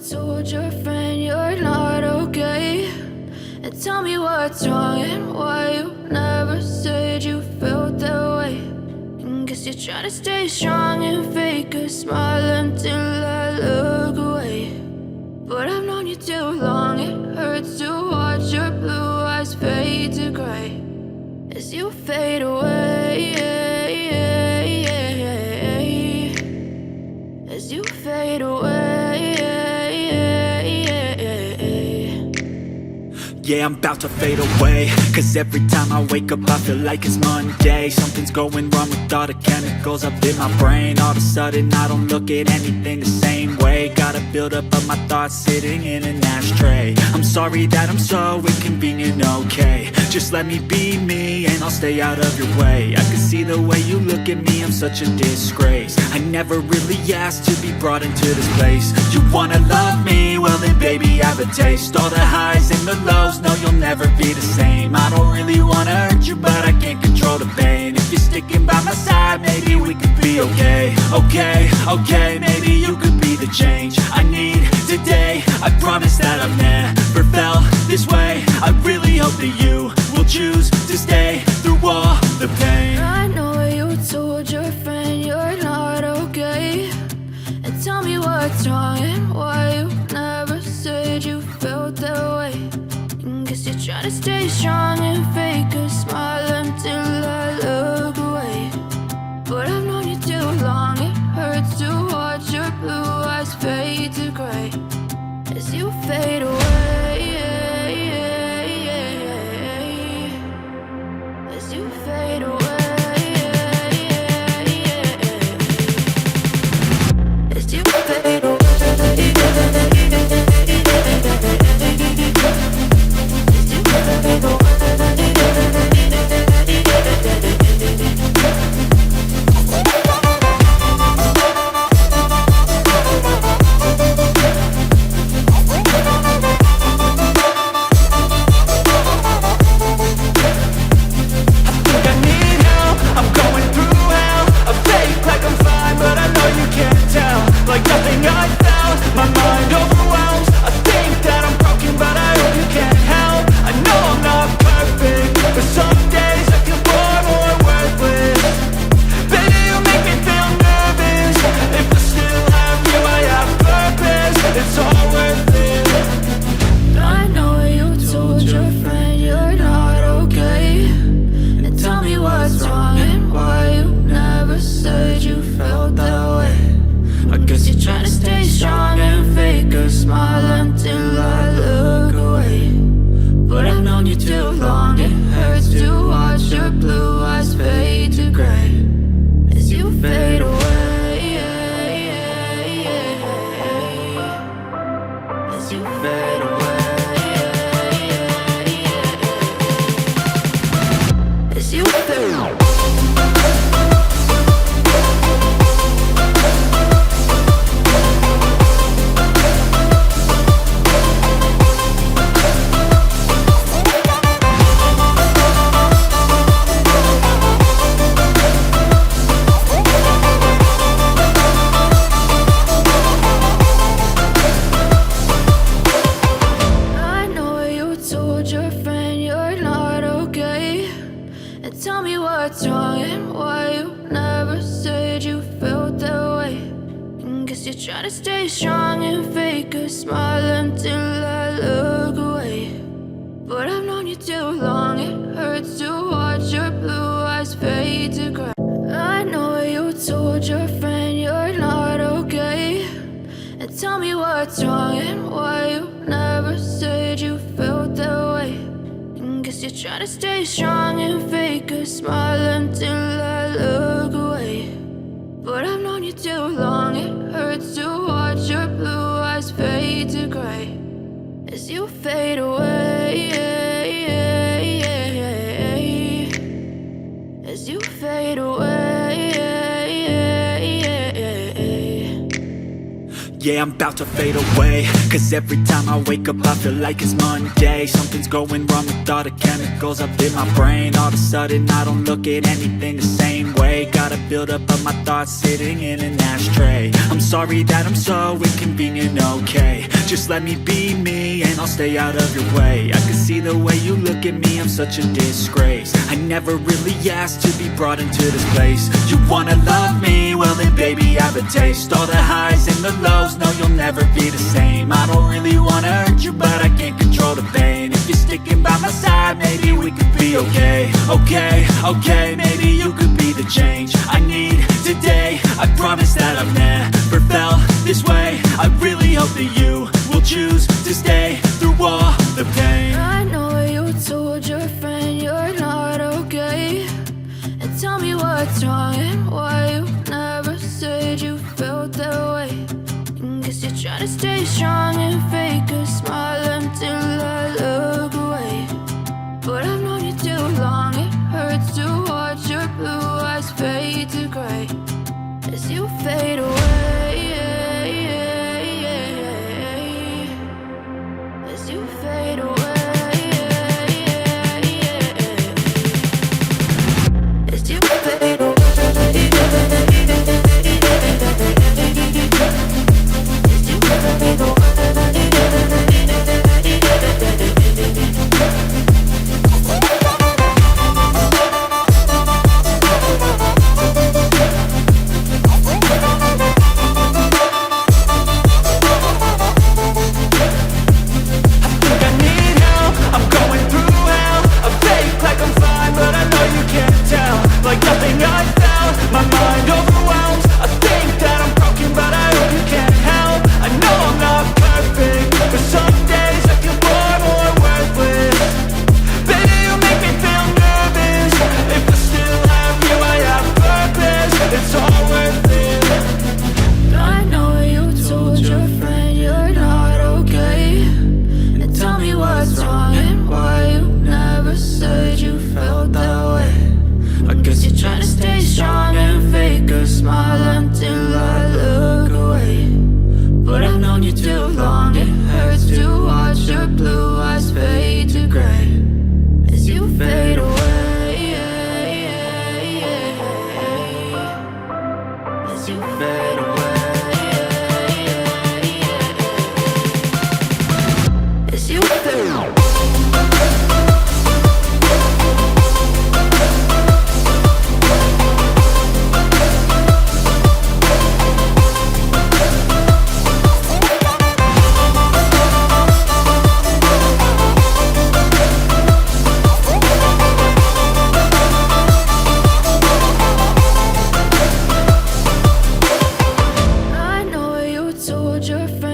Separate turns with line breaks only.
told your friend you're not okay? And tell me what's wrong and why you never said you felt that way. And guess you're trying to stay strong and fake a smile until I look away. But I've known you too long, it hurts to watch your blue eyes fade to gray as you fade away, as you fade away.
Yeah, I'm about to fade away, cause every time I wake up I feel like it's Monday. Something's going wrong with all the chemicals up in my brain. All of a sudden I don't look at anything the same way. Got a buildup of my thoughts sitting in an ashtray. I'm sorry that I'm so inconvenient, okay? Just let me be me and I'll stay out of your way. I can see the way you look at me, I'm such a disgrace. I never really asked to be brought into this place. You wanna love me? Well then baby I have a taste. All the highs and the lows, no you'll never be the same. I don't really wanna hurt you but I can't control the pain. If you're sticking by my side maybe we could be okay. Okay, maybe you could be the change I need today. I promise that I've never felt this way. I really hope that you will choose to stay through all the pain.
I know you told your friend you're not okay. And tell me what's wrong and why you never said you felt that way. And guess you're trying to stay strong and fake a smile until I look away. But I've known you too long, it hurts to watch your blue eyes fade to gray as you fade away, as you fade away, as you fade away.
Yeah, I'm about to fade away, cause every time I wake up I feel like it's Monday. Something's going wrong with all the chemicals up in my brain. All of a sudden I don't look at anything the same way. Gotta build up of my thoughts sitting in an ashtray. I'm sorry that I'm so inconvenient, okay. Just let me be me and I'll stay out of your way. I can see the way you look at me, I'm such a disgrace. I never really asked to be brought into this place. You wanna love me? Well then baby, have a taste. All the highs and the lows, no you'll never be the same. I don't really wanna hurt you, but I can't control the pain. If you're sticking by my side, maybe we could be okay. Okay, maybe you could be the change I need today. I promise that I've never felt this way. I really hope that you will choose to stay through all the pain.
I know you told your friend you're not okay, and tell me what's wrong and why you never said you felt that way. Guess you're trying to stay strong and fake a smile until I look away. But I've known you too long, it hurts to watch your blue eyes fade to grey as you fade away. As you fade away. As you fade away. Told your friend